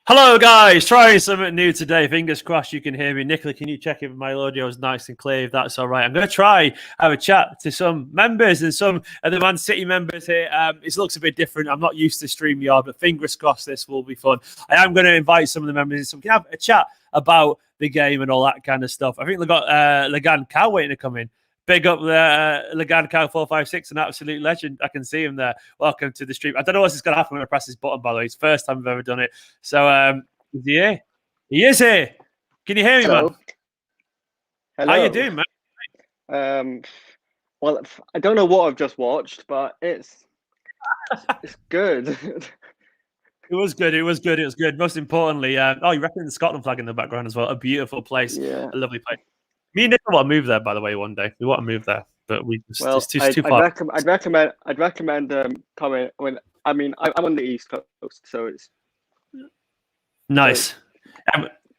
Hello, guys. Trying something new today. Fingers crossed you can hear me. Nicola, can you check if my audio is nice and clear? If that's all right. I'm going to try have a chat to some members and some of the Man City members here. It looks a bit different. I'm not used to StreamYard, but fingers crossed this will be fun. I am going to invite some of the members so we can have a chat about the game and all that kind of stuff. I think they've got Legan Cow waiting to come in. Big up Legan Cow 456, an absolute legend. I can see him there. Welcome to the stream. I don't know what's going to happen when I press this button, by the way. It's the first time I've ever done it. So, is he here? He is here. Can you hear me, Hello. man? Hello. How you doing, man? Well, I don't know what I've just watched, but it's good. It was good. It was good. It was good. Most importantly, you reckon the Scotland flag in the background as well. A beautiful place. Yeah. A lovely place. Me and Nick want to move there, by the way, one day. We want to move there, but we just, Well, it's too far. I'd recommend coming. I'm on the East Coast, so it's Nice.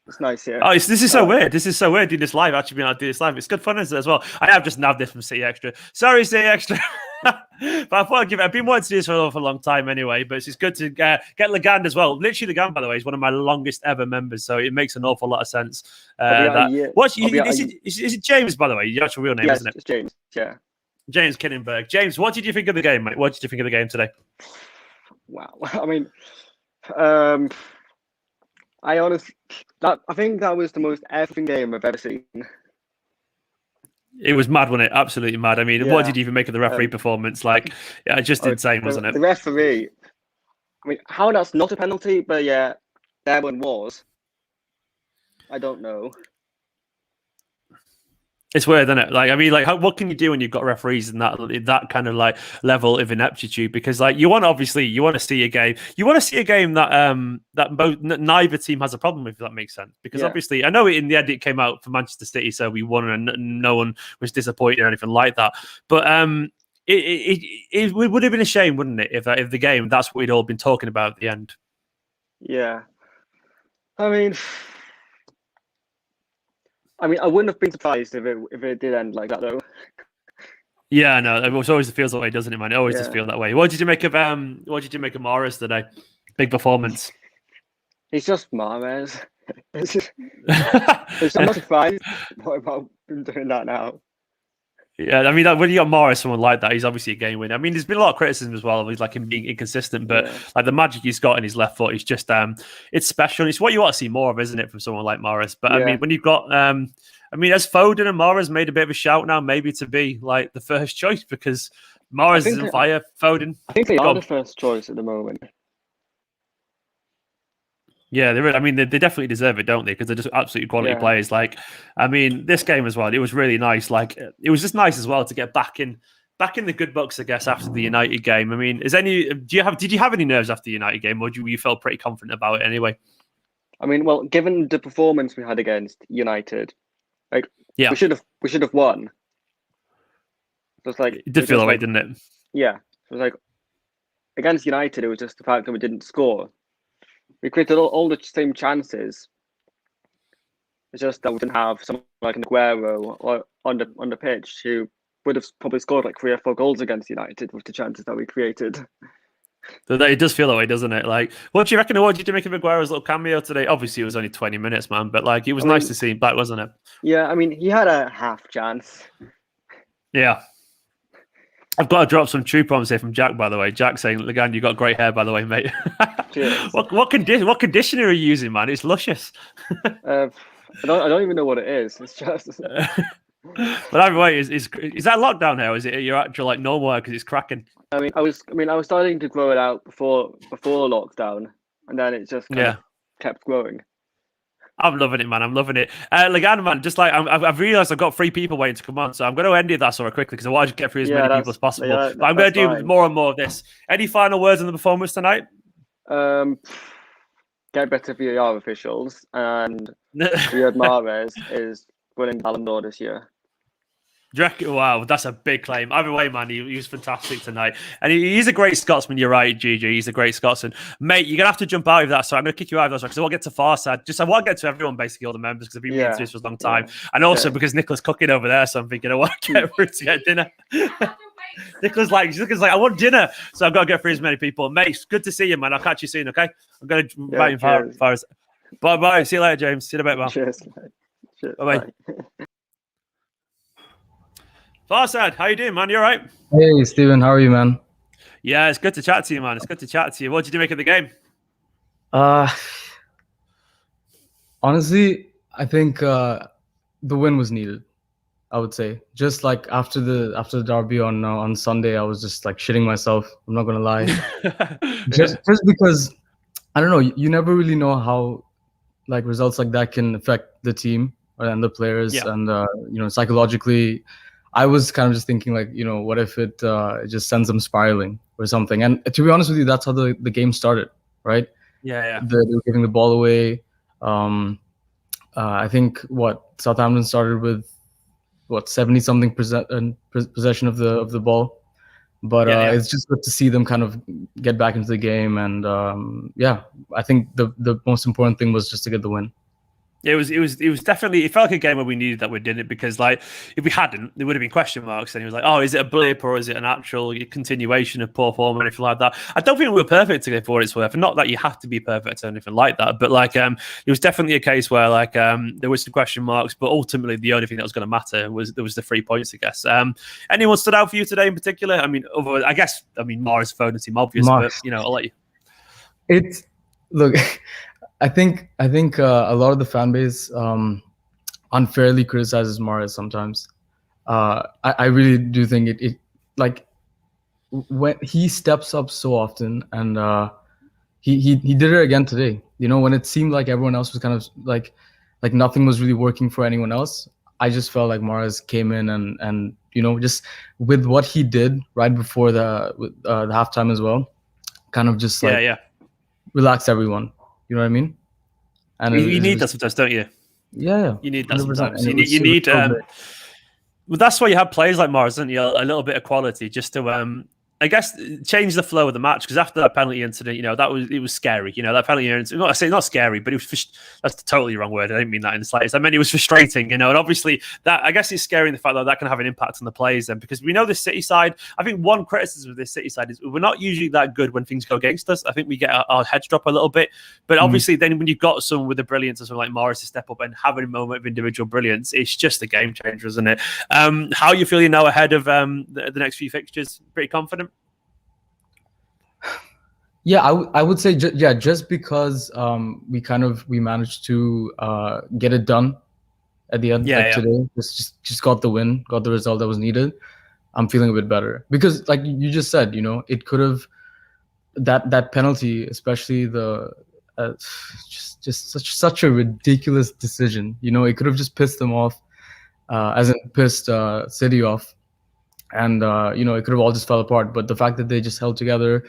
it's nice here. Oh, this is so weird. This is so weird doing this live. Actually, being able to do this live. It's good fun as well. I have just nabbed this from City Extra. Sorry, City Extra. But I thought I'd give it. I've been wanting to do this for a long time anyway. But it's good to get Legan as well. Literally, Legan, by the way, is one of my longest ever members, so it makes an awful lot of sense. Is it James, by the way? Your actual real name, isn't it? It's James. Yeah. James Kinnenberg. James, what did you think of the game, mate? What did you think of the game today? Wow. I mean, I think that was the most effing game I've ever seen. It was mad, wasn't it? Absolutely mad. I mean, what did you even make of the referee performance? Like, just insane, wasn't it? The referee. I mean, how that's not a penalty, but yeah, that one was. I don't know. It's weird, isn't it? Like, I mean, like, what can you do when you've got referees in that kind of like level of ineptitude? Because like, you want to see a game. You want to see a game that neither team has a problem with. If that makes sense. Because obviously, I know in the end it came out for Manchester City, so we won, and no one was disappointed or anything like that. But it would have been a shame, wouldn't it, if the game that's what we'd all been talking about at the end. Yeah, I mean, I wouldn't have been surprised if it did end like that, though. Yeah, no, it always feels that way, doesn't it, man? It always does feel that way. What did you make of Mahrez today? Big performance. He's just Mahrez. I'm not surprised about him doing that now. Yeah, I mean, when you got Mahrez, someone like that, he's obviously a game winner. I mean, there's been a lot of criticism as well of he's like him being inconsistent, but like the magic he's got in his left foot is just it's special. It's what you want to see more of, isn't it, from someone like Mahrez? But I mean, when you've got has Foden and Mahrez made a bit of a shout now, maybe to be like the first choice because Mahrez is on fire. Foden, I think they are the first choice at the moment. Yeah, they definitely deserve it, don't they? Because they're just absolutely quality players. Like, I mean, this game as well, it was really nice. Like, it was just nice as well to get back in the good books, I guess, after the United game. I mean, did you have any nerves after the United game, or you felt pretty confident about it anyway? I mean, well, given the performance we had against United, like, we should have won. It did feel that way, didn't it? Yeah, it was like against United, it was just the fact that we didn't score. We created all the same chances. It's just that we didn't have someone like an Aguero or on the pitch who would have probably scored like 3 or 4 goals against United with the chances that we created. It does feel that way, doesn't it? Like, what do you reckon? What did you make of Aguero's little cameo today? Obviously, it was only 20 minutes, man, but like, it was nice to see him back, wasn't it? Yeah, I mean, he had a half chance. Yeah. I've got to drop some true prompts here from Jack, by the way. Jack saying, Legan, you got great hair, by the way, mate. What conditioner are you using, man? It's luscious. I don't even know what it is. It's just. But either way, is that lockdown hair? Or is it your actual like normal hair because it's cracking? I was starting to grow it out before lockdown, and then it just kind of kept growing. I'm loving it, man. I'm loving it. Legan, man, just like I've realised I've got 3 people waiting to come on, so I'm going to end it that sort of quickly because I want to get through as many people as possible. But I'm going to do more and more of this. Any final words on the performance tonight? Get better VAR officials, and Riyad Mahrez is winning Ballon d'Or this year. Wow, that's a big claim. Either way, man, he was fantastic tonight. And he's a great Scotsman. You're right, GG. He's a great Scotsman. Mate, you're going to have to jump out of that. So I'm going to kick you out of that because I want to get to Far Sid. I want to get to everyone, basically, all the members, because I've been meaning to do this for a long time. And also because Nicola's cooking over there. So I'm thinking, I want to get through to get dinner. Nicola's like, I want dinner. So I've got to get through as many people. Mate, it's good to see you, man. I'll catch you soon, okay? I'm going to invite you Far Sid. Bye-bye. See you later, James. See you in a bit, man. Cheers, mate. Cheers. Bye-bye. Far Sid, how you doing, man? You all right? Hey, Steven, how are you, man? Yeah, it's good to chat to you, man. It's good to chat to you. What did you make of the game? Honestly, I think the win was needed. I would say, just like after the derby on Sunday, I was just like shitting myself. I'm not gonna lie, just because I don't know. You never really know how like results like that can affect the team and the players, and psychologically. I was kind of just thinking like, what if it just sends them spiraling or something? And to be honest with you, that's how the game started, right? Yeah. They were giving the ball away. I think Southampton started with 70-something possession of the ball, but it's just good to see them kind of get back into the game. And I think the most important thing was just to get the win. It was definitely, it felt like a game where we needed that we didn't, because like if we hadn't, there would have been question marks. And he was like, oh, is it a blip or is it an actual continuation of poor form or anything like that? I don't think we were perfect to go for what it's worth. And not that you have to be perfect or anything like that, but like it was definitely a case where like there was some question marks, but ultimately the only thing that was going to matter was the 3 points, I guess. Anyone stood out for you today in particular? I mean, Mara's phone seemed obvious, but I'll let you. Look. I think a lot of the fan base unfairly criticizes Mahrez sometimes. I really do think it like when he steps up so often, and he did it again today. When it seemed like everyone else was kind of like nothing was really working for anyone else, I just felt like Mahrez came in and just with what he did right before the halftime as well, kind of just relax everyone. You know what I mean? And you need that sometimes, don't you? Yeah. You need that sometimes. You need well, that's why you have players like Morris, don't you? A little bit of quality just to I guess change the flow of the match, because after that penalty incident, it was scary. That penalty incident, I say not scary, but it was that's totally the wrong word. I didn't mean that in the slightest. I mean, it was frustrating, and obviously that, I guess, is scary in the fact that can have an impact on the players then, because we know the City side. I think one criticism of this City side is we're not usually that good when things go against us. I think we get our heads drop a little bit, but obviously then when you've got someone with the brilliance of someone like Morris to step up and have a moment of individual brilliance, it's just a game changer, isn't it? How are you feeling now ahead of the next few fixtures? Pretty confident? Yeah, I would say just because we managed to get it done at the end today, just got the win, got the result that was needed. I'm feeling a bit better because, like you just said, it could have that penalty, especially the just such a ridiculous decision. It could have just pissed them off, as in pissed City off, and it could have all just fell apart. But the fact that they just held together,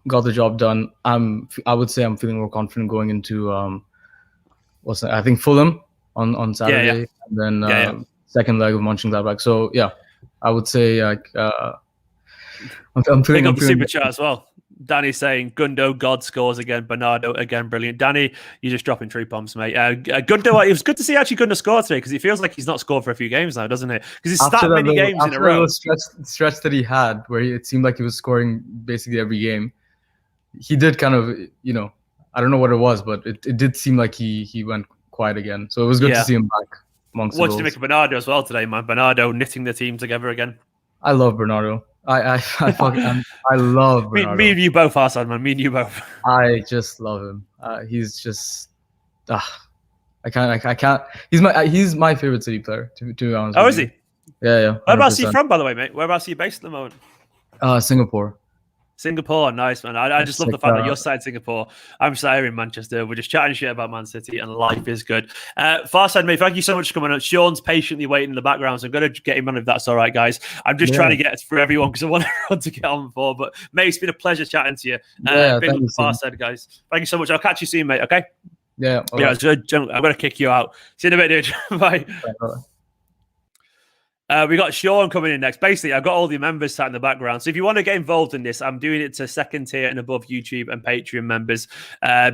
got the job done, I would say I'm feeling more confident going into I think Fulham on Saturday, and then second leg of Mönchengladbach. So I would say like I'm feeling up the super chat as well. Danny saying Gundo, God scores again. Bernardo again, brilliant. Danny, you're just dropping tree bombs, mate. Gundo, it was good to see actually Gundo score today, because he feels like he's not scored for a few games now, doesn't it? Because it's that many games in a row. Stretch that he had where it seemed like he was scoring basically every game. He did kind of, I don't know what it was, but it did seem like he went quiet again. So it was good to see him back amongst the goals. What did you make of Bernardo as well today, man? Bernardo knitting the team together again. I love Bernardo. I love Bernardo. Me and you both, Arsad, man. Me and you both. I just love him. He's just, I can't. He's my favorite City player. To be honest. Oh, is he? Yeah. 100%. Whereabouts are you from, by the way, mate? Whereabouts are you based at the moment? Singapore. Singapore, nice, man. I just love the fact that you're sat in Singapore. I'm sat here in Manchester. We're just chatting shit about Man City, and life is good. Far Sid, mate, thank you so much for coming on. Sean's patiently waiting in the background, so I'm going to get him on if that's all right, guys. I'm just trying to get through everyone because I want everyone to get on for. But, mate, it's been a pleasure chatting to you. Big up Far Sid, guys. Thank you so much. I'll catch you soon, mate, okay? Yeah. I'm going to kick you out. See you in a bit, dude. Bye. Bye. We got Sean coming in next. Basically, I've got all the members sat in the background. So if you want to get involved in this, I'm doing it to second tier and above YouTube and Patreon members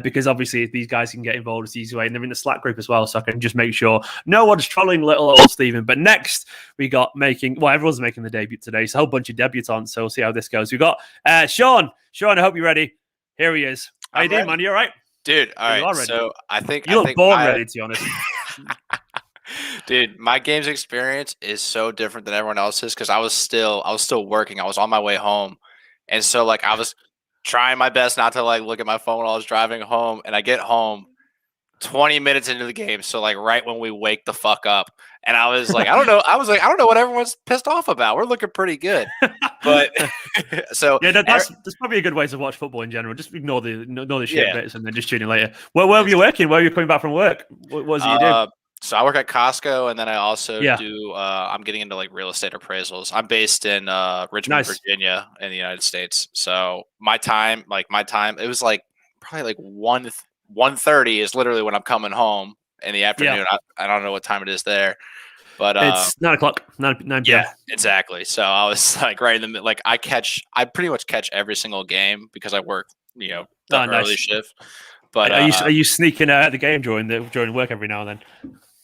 because obviously these guys can get involved as easy way. And they're in the Slack group as well. So I can just make sure no one's trolling little old Stephen. But next, we got everyone's making the debut today. So a whole bunch of debutants. So we'll see how this goes. We got Sean. Sean, I hope you're ready. Here he is. How you doing, man? You all right? Dude, all right. So I think you look born ready, to be honest. Dude, my games experience is so different than everyone else's because I was still working. I was on my way home, and so like I was trying my best not to like look at my phone while I was driving home. And I get home 20 minutes into the game, so like right when we wake the fuck up, and I was like, I don't know what everyone's pissed off about. We're looking pretty good, but so yeah, that's probably a good way to watch football in general. Just ignore the shit bits and then just tune in later. Where were you working? Where were you coming back from work? What was it you do? So I work at Costco, and then I also do. I'm getting into like real estate appraisals. I'm based in Richmond, Virginia, in the United States. So my time, it was like probably like 1:30 is literally when I'm coming home in the afternoon. Yeah. I don't know what time it is there, but it's 9:00, 9 p.m. Yeah, exactly. So I was like right in the middle. Like I pretty much catch every single game because I work, the early shift. But are you sneaking out at the game during work every now and then?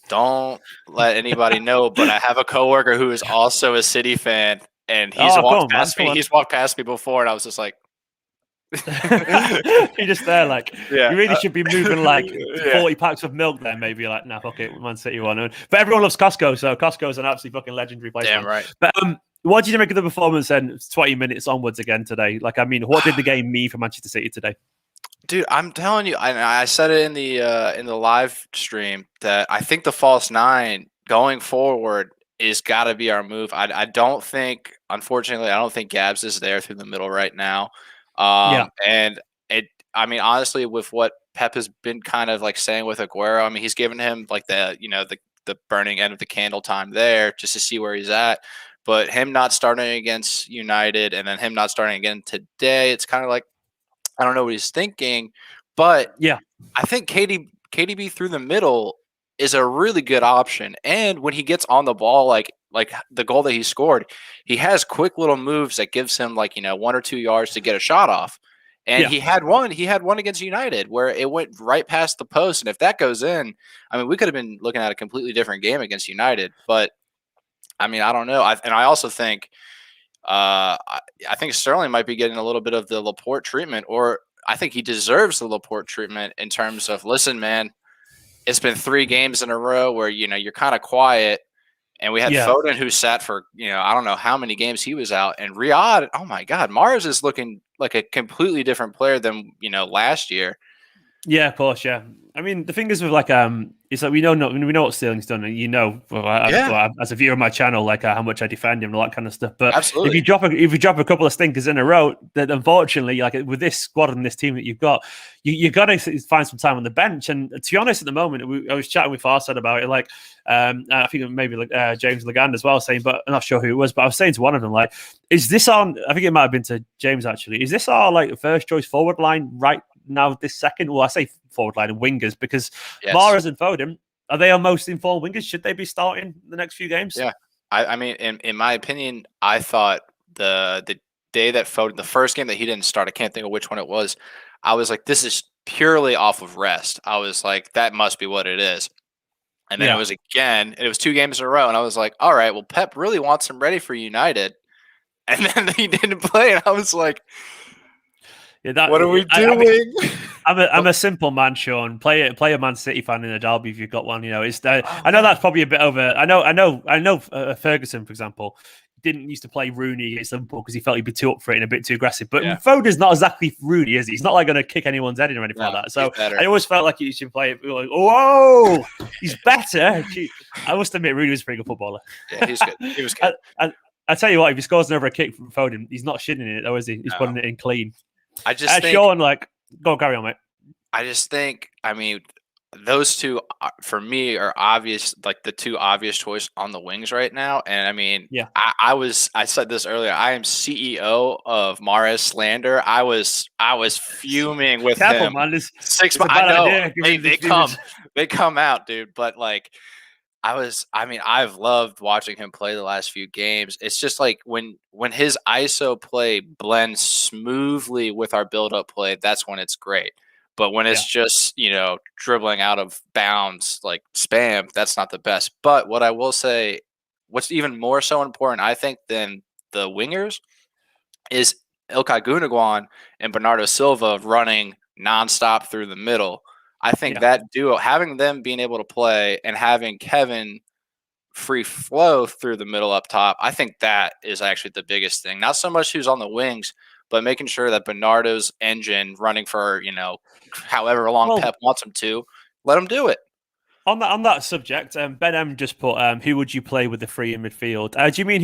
Don't let anybody know, but I have a coworker who is also a City fan, and he's walked past me. He's walked past me before, and I was just like, "You're just there, like you really should be moving like 40 packs of milk." Then maybe like, "Nah, fuck it, Man City one." But everyone loves Costco, so Costco's an absolutely fucking legendary place. Damn right. But what did you make of the performance then? 20 minutes onwards again today. Like, I mean, what did the game mean for Manchester City today? Dude, I'm telling you, I said it in the live stream that I think the false nine going forward is got to be our move. I don't think, unfortunately, I don't think Gabs is there through the middle right now. And I mean, honestly, with what Pep has been kind of like saying with Aguero, I mean, he's given him like the burning end of the candle time there just to see where he's at. But him not starting against United and then him not starting again today, it's kind of like, I don't know what he's thinking, but yeah, I think KDB through the middle is a really good option. And when he gets on the ball, like the goal that he scored, he has quick little moves that gives him 1 or 2 yards to get a shot off. And he had one against United where it went right past the post. And if that goes in, I mean, we could have been looking at a completely different game against United. But I mean, I don't know. I also think. I think Sterling might be getting a little bit of the Laporte treatment, or I think he deserves the Laporte treatment in terms of, listen, man, it's been 3 games in a row where, you're kind of quiet. And we had Foden who sat for, I don't know how many games he was out. And Riyadh, oh my God, Mars is looking like a completely different player than, last year. Yeah, of course, yeah. I mean, the thing is with it's like we know what Sterling's done, and as a viewer of my channel, like how much I defend him and all that kind of stuff. But absolutely, if you drop a couple of stinkers in a row, that unfortunately, like with this squad and this team that you've got, you got to find some time on the bench. And to be honest, at the moment, I was chatting with Far Sid about it. Like, I think maybe James Legan as well, saying, but I'm not sure who it was. But I was saying to one of them, like, is this on? I think it might have been to James actually. Is this our first choice forward line right now this second? Well, I say forward line and wingers because Mahrez and Foden, are they our most informed wingers? Should they be starting the next few games? Yeah. I mean, in my opinion, I thought the day that Foden, the first game that he didn't start, I can't think of which one it was, I was like, this is purely off of rest. I was like, that must be what it is. And then it was 2 games in a row. And I was like, all right, well, Pep really wants him ready for United. And then he didn't play. And I was like, what are we doing? I'm a simple man, Sean. Play a Man City fan in a derby if you've got one. I know that's probably a bit over. I know. Ferguson, for example, didn't used to play Rooney against Liverpool because he felt he'd be too up for it and a bit too aggressive. But Foden's not exactly Rooney, is he? He's not like going to kick anyone's head in or anything like that. So I always felt like he should play it. Like, whoa, he's better. I must admit, Rooney was a pretty good footballer. Yeah, he's good. He was good. I tell you what, if he scores another kick from Foden, he's not shitting in it though, is he? He's putting it in clean. I just think, Sean, go carry on, mate. I just think, I mean, those two for me are obvious, like the 2 obvious choice on the wings right now. And I mean, I said this earlier. I am CEO of Mahrez slander. I was fuming with him. Man, 6 months. I know they come out, dude. But I've loved watching him play the last few games. It's just like when his ISO play blends smoothly with our build-up play, that's when it's great. But when it's just, dribbling out of bounds like spam, that's not the best. But what I will say, what's even more so important, I think, than the wingers is Ilkay Gundogan and Bernardo Silva running nonstop through the middle. I think that duo, having them being able to play and having Kevin free flow through the middle up top, I think that is actually the biggest thing. Not so much who's on the wings, but making sure that Bernardo's engine running for, however long Pep wants him to, let him do it. On that subject, Ben M just put, who would you play with the three in midfield? Do you mean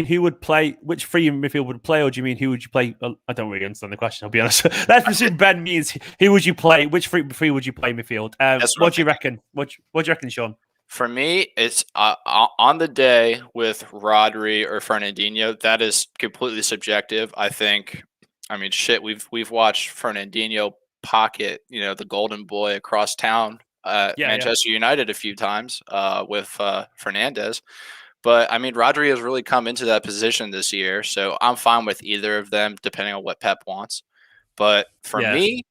who would play, which three in midfield would play, or do you mean who would you play? I don't really understand the question, I'll be honest. Let's presume Ben means who would you play, which three would you play midfield? What do you reckon? What do you reckon, Sean? For me, it's on the day with Rodri or Fernandinho. That is completely subjective. We've watched Fernandinho pocket, the golden boy across town. Manchester United a few times with Fernandes. But, Rodri has really come into that position this year, so I'm fine with either of them, depending on what Pep wants. But for me,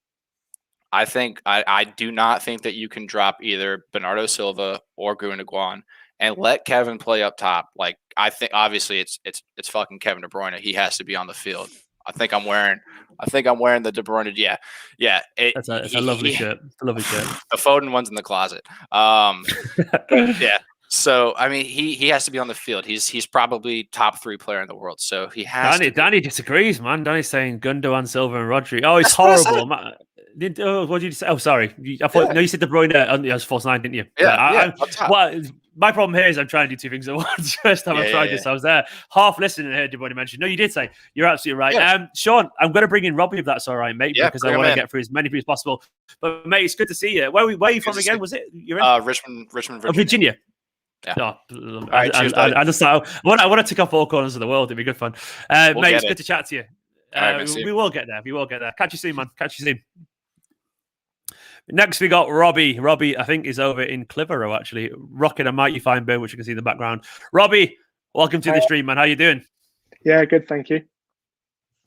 I think I do not think that you can drop either Bernardo Silva or Gundogan and let Kevin play up top. Like, I think obviously it's fucking Kevin De Bruyne. He has to be on the field. I think I'm wearing the De Bruyne. Yeah. It's a lovely shirt. It's a lovely shirt. The Foden one's in the closet. Yeah. So he has to be on the field. He's probably top 3 player in the world. So he has. Danny disagrees, man. Danny's saying Gundogan, Silva, and Rodri. Oh, it's horrible. What did you say? Oh, sorry. I thought you said De Bruyne. It was false 9, didn't you? Yeah. My problem here is I'm trying to do 2 things at once. First time I tried this, I was there half listening and heard De Bruyne mention. No, you did say. You're absolutely right. Yeah. Sean, I'm going to bring in Robbie if that's all right, mate, because I want to get through as many people as possible. But mate, it's good to see you. Where are you from again? Was it? You're in Richmond, Virginia. Oh, Virginia. Yeah. All right, cheers, I want to tick off all corners of the world. It'd be good fun. Mate, it's good to chat to you. We will get there. Catch you soon, man. Catch you soon. Next, we got Robbie. Robbie, I think, is over in Clitheroe, actually, rocking a mighty fine bird, which you can see in the background. Robbie, welcome to the stream, man. How you doing? Yeah, good, thank you.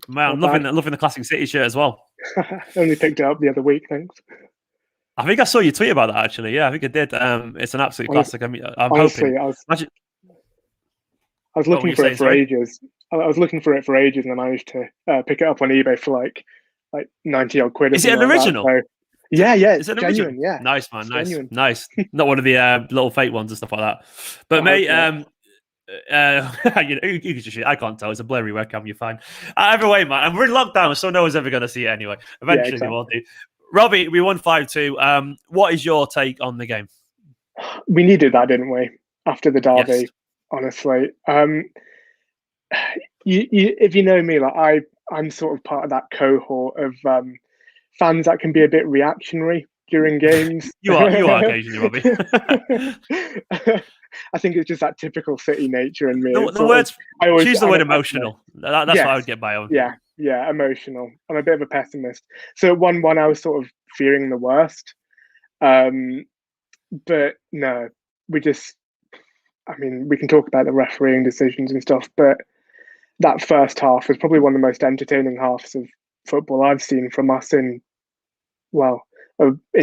Man, I'm loving the Classic City shirt as well. Only picked it up the other week, thanks. I think I saw you tweet about that, actually. Yeah, I think I did. It's an absolute classic. I'm honestly, hoping. I was looking for it for ages. I was looking for it for ages, and I managed to pick it up on eBay for like 90 odd quid. Is it an original? Yeah, it's genuine. Original? Yeah, nice, man. Nice, genuine. Nice. Not one of the little fake ones and stuff like that. But mate, you can just. I can't tell. It's a blurry webcam. You're fine. Either way, man. And we're in lockdown, so no one's ever going to see it anyway. Eventually, they will do. Robbie, we won 5-2. What is your take on the game? We needed that, didn't we? After the derby, yes. Honestly. If you know me, I'm sort of part of that cohort of fans that can be a bit reactionary during games. You are occasionally, Robbie. I think it's just that typical City nature in me. The words. Choose the word emotional. That's what I would get by on. Yeah, emotional. I'm a bit of a pessimist. So at 1-1, I was sort of fearing the worst. But no, we can talk about the refereeing decisions and stuff, but that first half was probably one of the most entertaining halves of football I've seen from us in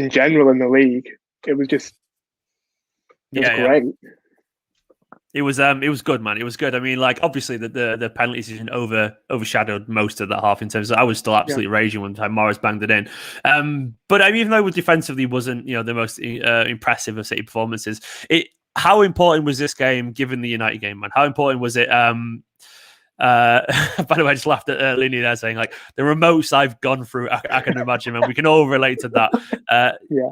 general in the league. It was just great. It was good, man. It was good. I mean, obviously the penalty decision overshadowed most of that half in terms of I was still absolutely raging when Morris banged it in. But even though it defensively wasn't the most impressive of City performances, how important was this game given the United game, man? How important was it? By the way, I just laughed at Linny there saying the remotes I've gone through, I can imagine, man. We can all relate to that.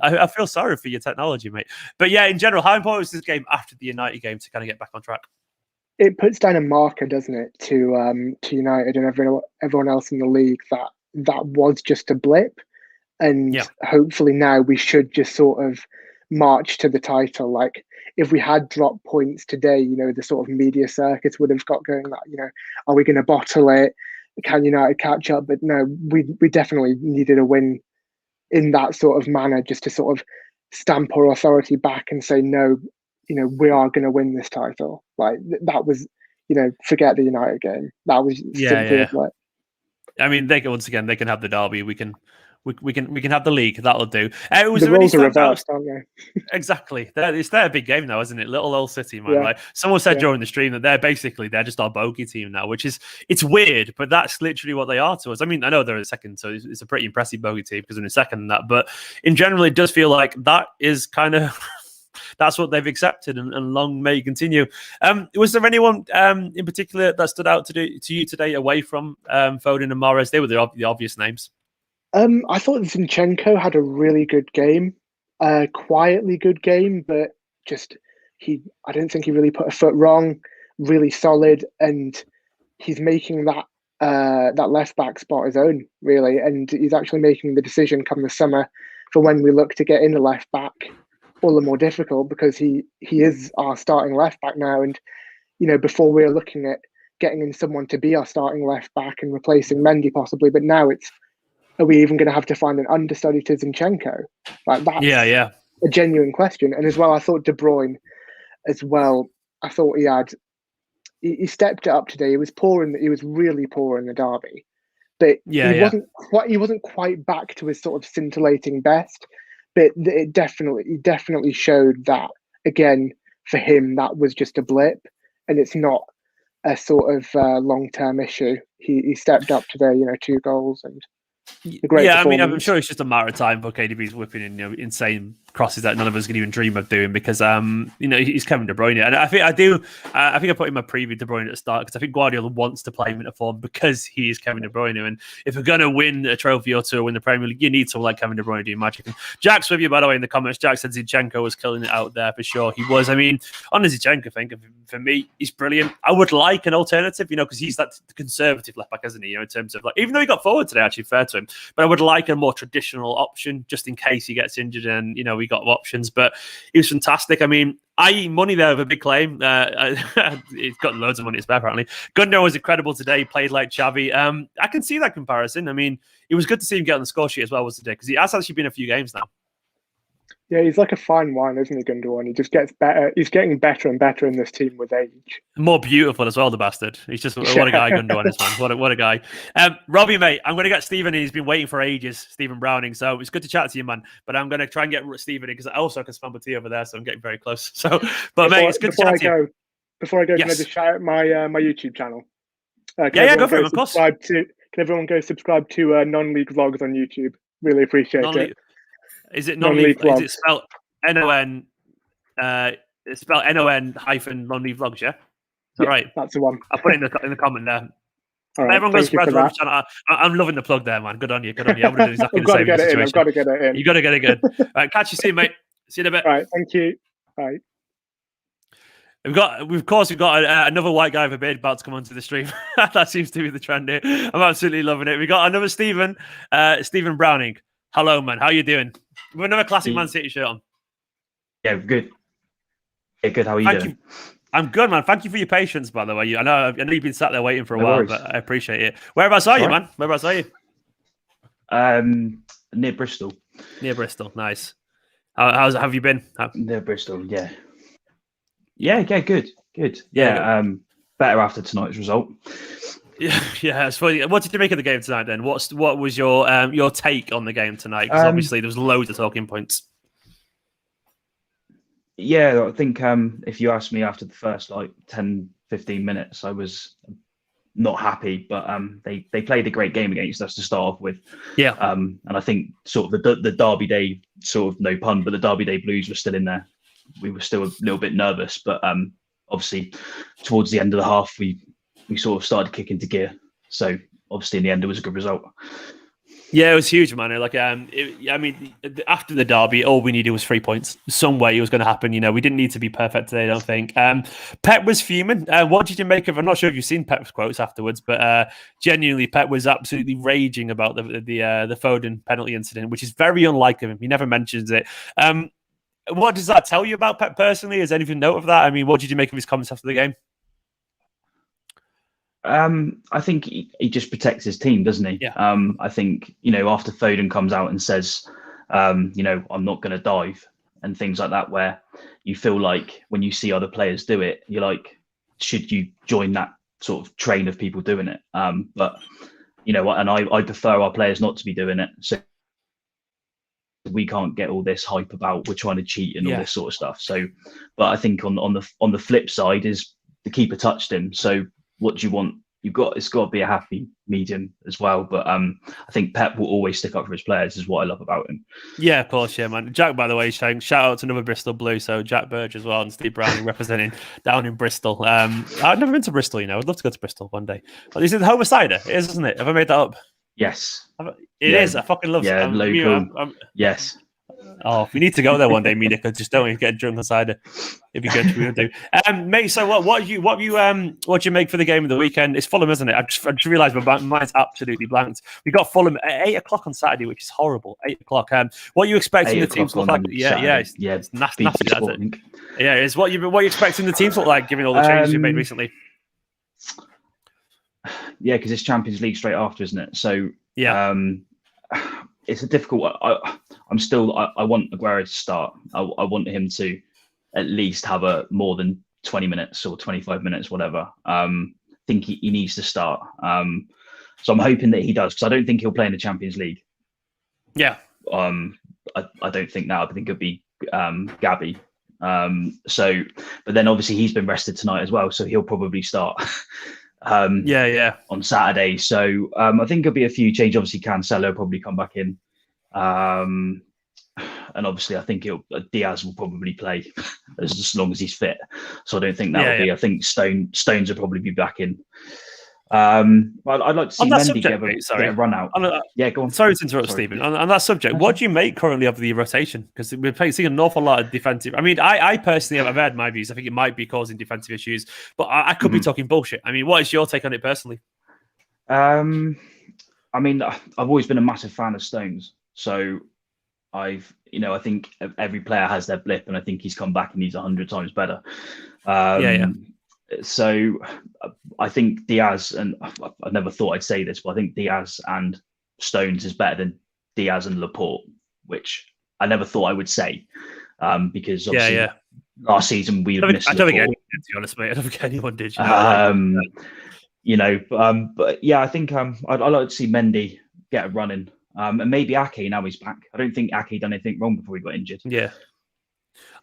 I feel sorry for your technology, mate. But yeah, in general, how important was this game after the United game to kind of get back on track? It puts down a marker, doesn't it, to United and everyone else in the league that was just a blip, and hopefully now we should just sort of march to the title. If we had dropped points today, the sort of media circuits would have got going that, are we going to bottle it? Can United catch up? But no, we definitely needed a win in that sort of manner, just to sort of stamp our authority back and say, no, we are going to win this title. Like that was, forget the United game. That was simply a blip. I mean, they can have the derby. We can have the league. That'll do. It was the roles are reversed, aren't they? Exactly. It's their big game now, isn't it? Little old City, man. Yeah. Like someone said during the stream that they're just our bogey team now, which is it's weird, but that's literally what they are to us. I mean, I know they're in second, so it's a pretty impressive bogey team because they're in second in that. But in general, it does feel like that is kind of. That's what they've accepted, and long may continue. Was there anyone in particular that stood out to you today away from Foden and Mahrez? They were the obvious names. I thought Zinchenko had a really good game, quietly good game, but I don't think he really put a foot wrong. Really solid, and he's making that left back spot his own, really, and he's actually making the decision come the summer for when we look to get in the left back. All the more difficult because he is our starting left back now, and before we were looking at getting in someone to be our starting left back and replacing Mendy possibly, but now are we even going to have to find an understudy to Zinchenko? Like that's a genuine question. And as well, I thought De Bruyne as well. I thought he stepped it up today. He was really poor in the derby, but he wasn't quite back to his sort of scintillating best. But it definitely showed that, again, for him, that was just a blip and it's not a sort of long-term issue. He stepped up today, 2 goals and a great performance. I mean, I'm sure it's just a matter of time for KDB's whipping in insane crosses that none of us can even dream of doing because, he's Kevin De Bruyne. And I think I put in my preview De Bruyne at the start because I think Guardiola wants to play him in a form because he is Kevin De Bruyne. And if we're going to win a trophy or two or win the Premier League, you need someone like Kevin De Bruyne doing magic. And Jack's with you, by the way, in the comments. Jack said Zinchenko was killing it out there for sure. He was. I mean, on the Zinchenko thing, for me, he's brilliant. I would like an alternative, because he's that conservative left back, isn't he? In terms of even though he got forward today, actually fair to him, but I would like a more traditional option just in case he gets injured and, we got options. But he was fantastic. I mean, money there with a big claim. He's got loads of money to spare, apparently. Gundo was incredible today. He played like Xavi. I can see that comparison. I mean, it was good to see him get on the score sheet as well, was today, because he has actually been a few games now. Yeah, he's like a fine wine, isn't he, Gundogan? He just gets better. He's getting better and better in this team with age. More beautiful as well, the bastard. He's just, what a guy Gundogan is, man. What a guy. Robbie, mate, I'm going to get Stephen. He's been waiting for ages, Stephen Browning. So it's good to chat to you, man. But I'm going to try and get Stephen in because I also can smell my tea over there, so I'm getting very close. Mate, it's good to chat to you. Before I go, can I just shout out my YouTube channel? Go for it, of course. Can everyone go subscribe to Non-League Vlogs on YouTube? Really appreciate it. Is it non-league? Is it spelled NON? It's spelled NON hyphen non-league vlogs. Yeah, is that right? That's the one. I'll put it in the comment there. All right, everyone goes subscribe to channel. I'm loving the plug there, man. Good on you. I'm going to do exactly the same situation. I've got to get it in. You got to get it good. All right, catch you soon, mate. See you in a bit. All right, thank you. Bye. We've got another white guy with a beard about to come onto the stream. That seems to be the trend here. I'm absolutely loving it. We got another Stephen Browning. Hello, man. How you doing? With another classic Man City shirt on. Yeah, good. Yeah, good. How are you doing? I'm good, man. Thank you for your patience, by the way. I know you've been sat there waiting for a while, but I appreciate it. Whereabouts are you, man? Whereabouts are you? Near Bristol. Near Bristol. Nice. How have you been? Near Bristol, yeah. Yeah, good. Yeah, better after tonight's result. Yeah, it's funny. What did you make of the game tonight then? What was your take on the game tonight? Because obviously there was loads of talking points. Yeah, I think if you asked me after the first 10, 15 minutes, I was not happy, but they played a great game against us to start off with. Yeah. And I think sort of the Derby Day, sort of no pun, but the Derby Day blues were still in there. We were still a little bit nervous, but obviously towards the end of the half, we sort of started kicking into gear. So obviously in the end, it was a good result. Yeah, it was huge, man. After the derby, all we needed was 3 points. Some way it was going to happen. We didn't need to be perfect today, I don't think. Pep was fuming. What did you make of? I'm not sure if you've seen Pep's quotes afterwards, but genuinely, Pep was absolutely raging about the Foden penalty incident, which is very unlike him. He never mentions it. What does that tell you about Pep personally? Is anything note of that? I mean, what did you make of his comments after the game? I think he just protects his team, doesn't he? Yeah. I think, after Foden comes out and says, I'm not going to dive, and things like that, where you feel like when you see other players do it, you're like, should you join that sort of train of people doing it? But you know, and I prefer our players not to be doing it, so we can't get all this hype about we're trying to cheat and all this sort of stuff. So, but I think on the flip side is the keeper touched him. So what do you want? It's got to be a happy medium as well. But I think Pep will always stick up for his players, is what I love about him. Yeah, of course, yeah, man. Jack, by the way, saying shout out to another Bristol Blue. So Jack Burge as well, and Steve Browning representing down in Bristol. I've never been to Bristol, you know. I'd love to go to Bristol one day. But is it the home of cider? It is, isn't it? Have I made that up? Yes. It is. I fucking love it. Yeah, local. Yes. Oh, we need to go there one day, me, Nick. Just don't get drunk on cider. It'd be good. We would do. Mate, so what do you make for the game of the weekend? It's Fulham, isn't it? I just realised my mind's absolutely blanked. We got Fulham at 8:00 on Saturday, which is horrible. 8:00. What are you expecting the team to look like? It's nasty. That's it. Yeah, it's what you expecting the team to look like, given all the changes you've made recently. Yeah, because it's Champions League straight after, isn't it? So it's a difficult one. I want Aguero to start. I want him to at least have a more than 20 minutes or 25 minutes, whatever. I think he needs to start. So I'm hoping that he does, because I don't think he'll play in the Champions League. Yeah. I don't think that. I think it'll be Gabby. But then obviously he's been rested tonight as well, so he'll probably start. On Saturday. So I think there'll be a few changes. Obviously, Cancelo will probably come back in. And obviously, I think Diaz will probably play as long as he's fit. So I don't think that will be. I think Stones will probably be back in. But I'd like to see Mendy get a run out. Go on. Sorry to interrupt, Stephen. On that subject, what do you make currently of the rotation? Because we're seeing an awful lot of defensive. I mean, I personally have heard my views. I think it might be causing defensive issues, but I could be talking bullshit. I mean, what is your take on it personally? I mean, I've always been a massive fan of Stones. So I think every player has their blip, and I think he's come back and he's 100 times better. So I think Diaz, and I never thought I'd say this, but I think Diaz and Stones is better than Diaz and Laporte, which I never thought I would say, because obviously last season we missed. I don't think anyone did, to be honest, mate. I don't think anyone did. But yeah, I think I'd like to see Mendy get a run in, and maybe Ake now he's back. I don't think Ake done anything wrong before he got injured. Yeah.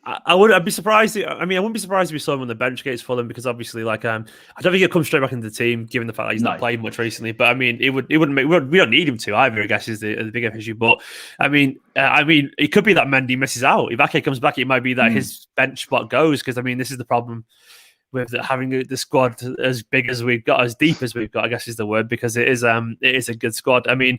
I'd be surprised. I wouldn't be surprised if we saw him on the bench against Fulham, because obviously, I don't think he'll come straight back into the team, given the fact that he's not played much recently. But I mean, it wouldn't make. We don't need him to either, I guess, is the bigger issue. But I mean, it could be that Mendy misses out. If Ake comes back, it might be that his bench spot goes, because I mean, this is the problem with having the squad as big as we've got, as deep as we've got, I guess is the word, because it is a good squad. I mean,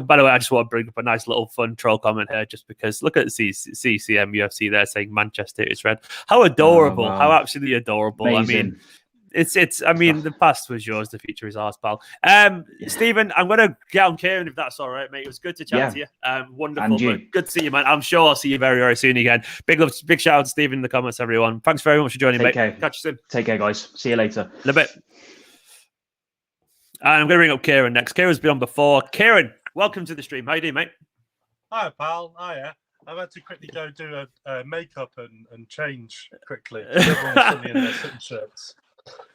by the way, I just want to bring up a nice little fun troll comment here, just because look at CCM UFC there saying Manchester is red. How adorable! Oh, wow. How absolutely adorable! Amazing. I mean, it's. I mean, the past was yours, the future is ours, pal. Stephen, I'm going to get on Kieran if that's all right, mate. It was good to chat to you. Wonderful, good to see you, man. I'm sure I'll see you very, very soon again. Big love, big shout out to Stephen in the comments, everyone. Thanks very much for joining, mate. Catch you soon. Take care, guys. See you later. In a bit. And I'm going to ring up Kieran next. Kieran's been on before. Kieran, welcome to the stream. How you doing, mate? Hi, pal. Hiya. I've had to quickly go do a makeup and change quickly. Everyone's suddenly in their City shirts.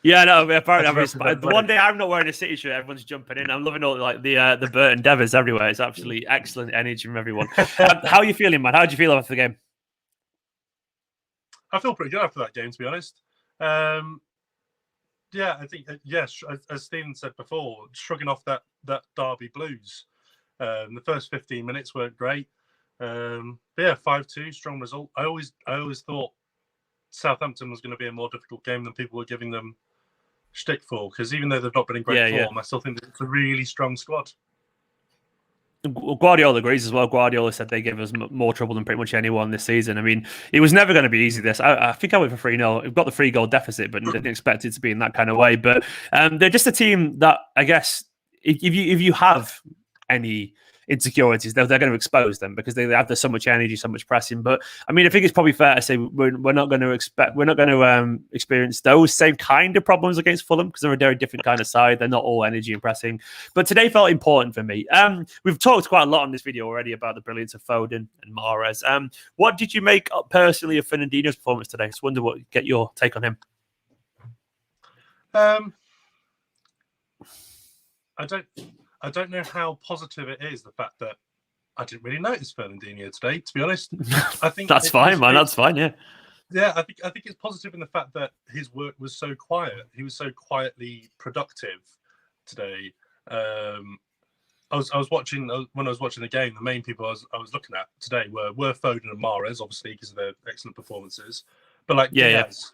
Yeah, no, apparently the one day I'm not wearing a City shirt, everyone's jumping in. I'm loving all the Burton Devers everywhere. It's absolutely excellent energy from everyone. How are you feeling, man? How do you feel after the game? I feel pretty good after that game, to be honest. I think as Stephen said before, shrugging off that Derby blues. The first 15 minutes weren't great. 5-2, strong result. I always thought Southampton was going to be a more difficult game than people were giving them shtick for, because even though they've not been in great form, I still think it's a really strong squad. Guardiola agrees as well. Guardiola said they gave us more trouble than pretty much anyone this season. I mean, it was never going to be easy. I think I went for 3-0. We've got the 3-goal deficit, but didn't expect it to be in that kind of way. But they're just a team that, I guess, if you have any insecurities. They're going to expose them because they have so much energy, so much pressing. But I mean, I think it's probably fair to say we're not going to experience those same kind of problems against Fulham because they're a very different kind of side. They're not all energy and pressing. But today felt important for me. We've talked quite a lot on this video already about the brilliance of Foden and Mahrez. What did you make personally of Fernandinho's performance today? I just wonder get your take on him. I don't know how positive it is, the fact that I didn't really notice Fernandinho today, to be honest. I think that's fine, man. That's fine, yeah. Yeah, I think it's positive in the fact that his work was so quiet. He was so quietly productive today. I was watching when I was watching the game. The main people I was looking at today were Foden and Mahrez, obviously because of their excellent performances. But like Diaz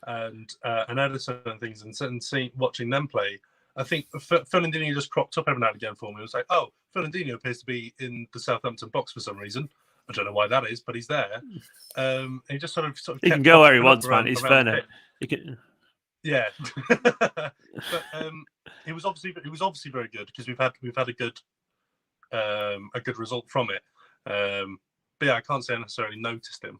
and Ederson and things, and watching them play, I think Fernandinho just cropped up every now and again for me. It was like, oh, Fernandinho appears to be in the Southampton box for some reason. I don't know why that is, but he's there. He just sort of he can go where he wants, man. He's fair. Yeah, but it was obviously very good because we've had a good result from it. But yeah, I can't say I necessarily noticed him.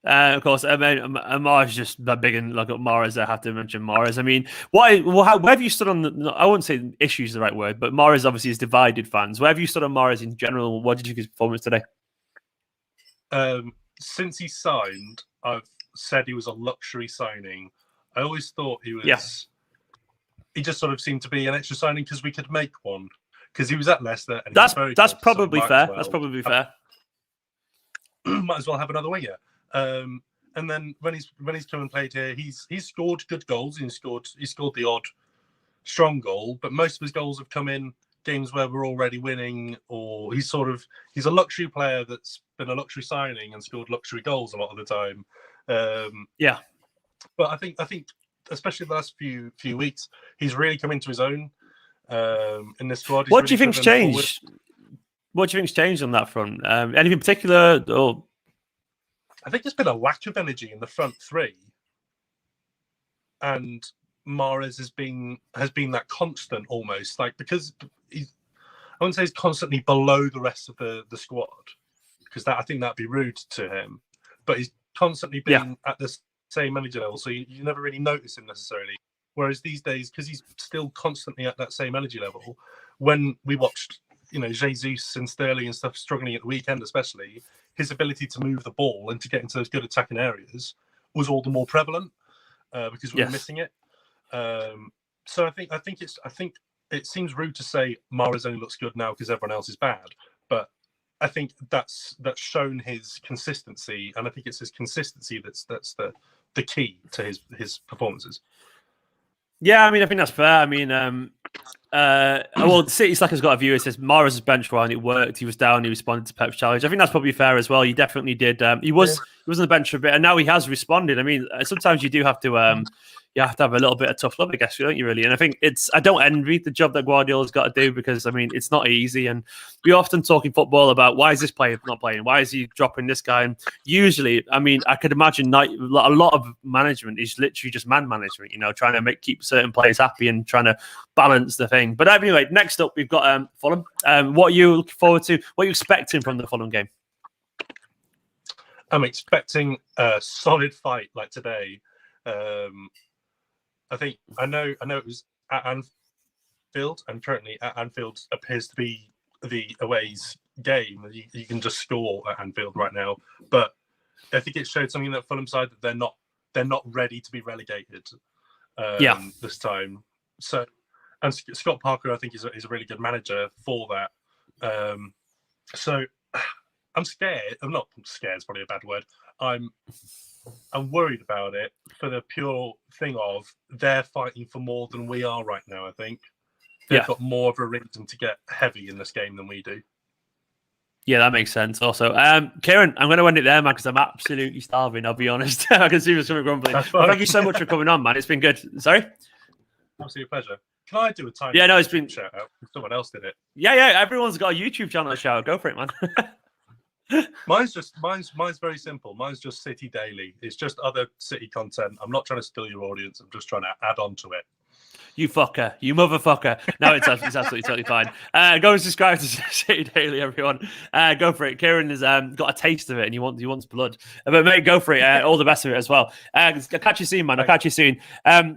Of course, I mean, Mahrez is just that big, and like Mahrez, I have to mention Mahrez. I mean, where have you stood on I wouldn't say issues is the right word, but Mahrez obviously is divided fans. Where have you stood on Mahrez in general? What did you think of his performance today? Since he signed, I've said he was a luxury signing. I always thought he was. Yes. He just sort of seemed to be an extra signing because we could make one. Because he was at Leicester. And that's probably fair. That's probably fair. Might as well have another winger. And then when he's come and played here, he's scored good goals. He scored the odd strong goal, but most of his goals have come in games where we're already winning, or he's a luxury player that's been a luxury signing and scored luxury goals a lot of the time. Yeah, but I think especially the last few weeks, he's really come into his own in this squad. What do you think's changed? What do you think's changed on that front? Anything particular? Or I think there's been a lack of energy in the front three, and Mahrez has been that constant almost, like, because I wouldn't say he's constantly below the rest of the squad, because I think that'd be rude to him, but he's constantly been at the same energy level, so you never really notice him necessarily. Whereas these days, because he's still constantly at that same energy level, when we watched, Jesus and Sterling and stuff struggling at the weekend, especially, his ability to move the ball and to get into those good attacking areas was all the more prevalent because we were missing it. So I think it seems rude to say Mahrez only looks good now because everyone else is bad, but I think that's shown his consistency, and I think it's his consistency that's the key to his performances. Yeah, I mean, I think that's fair. I mean, City Slacker's got a view. It says Mahrez' bench one, it worked. He was down. He responded to Pep's challenge. I think that's probably fair as well. He definitely did. He was on the bench for a bit, and now he has responded. I mean, sometimes you do have to have a little bit of tough love, I guess, don't you, really? And I think I don't envy the job that Guardiola's got to do, because, I mean, it's not easy. And we often talk in football about, why is this player not playing? Why is he dropping this guy? And usually, I mean, I could imagine a lot of management is literally just man management, trying to keep certain players happy and trying to balance the thing. But anyway, next up, we've got Fulham. What are you looking forward to? What are you expecting from the Fulham game? I'm expecting a solid fight like today. I know it was at Anfield, and currently at Anfield appears to be the away's game. You can just score at Anfield right now, but I think it showed something that Fulham side that they're not ready to be relegated this time. So, and Scott Parker, I think, is a really good manager for that. So I'm scared. I'm not scared. It's probably a bad word. I'm worried about it for the pure thing of they're fighting for more than we are right now. I think they've got more of a reason to get heavy in this game than we do. Yeah, that makes sense. Also, Kieran, I'm going to end it there, man, because I'm absolutely starving. I'll be honest. I can see there's something grumbling. Thank you so much for coming on, man. It's been good. Sorry? Absolutely a pleasure. Can I do a tiny it's been shout out? Someone else did it. Yeah. Everyone's got a YouTube channel to shout out. Go for it, man. Mine's very simple. Mine's just City Daily. It's just other City content. I'm not trying to steal your audience. I'm just trying to add on to it. You fucker. You motherfucker. No, it's absolutely totally fine. Go and subscribe to City Daily, everyone. Go for it. Kieran has got a taste of it and he wants blood. But mate, go for it. All the best of it as well. I'll catch you soon, man. I'll catch you soon.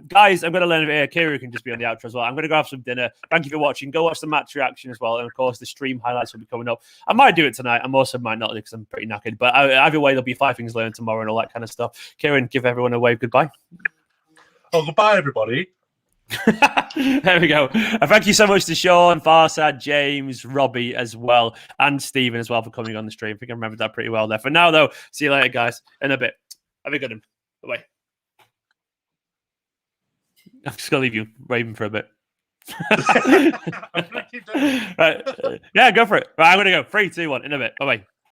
Guys, I'm going to learn a bit here. Kieran can just be on the outro as well. I'm going to go have some dinner. Thank you for watching. Go watch the match reaction as well. And of course, the stream highlights will be coming up. I might do it tonight. I also might not because I'm pretty knackered. But either way, there'll be 5 things learned tomorrow and all that kind of stuff. Kieran, give everyone a wave goodbye. Oh, goodbye, everybody. There we go. Thank you so much to Sean, Far Sid, James, Robbie as well, and Stephen as well for coming on the stream. I think I remembered that pretty well there. For now, though, see you later, guys. In a bit. Have a good one. Bye-bye. I'm just going to leave you raving for a bit. Right. Yeah, go for it. Right, I'm going to go. 3, 2, 1. In a bit. Bye-bye.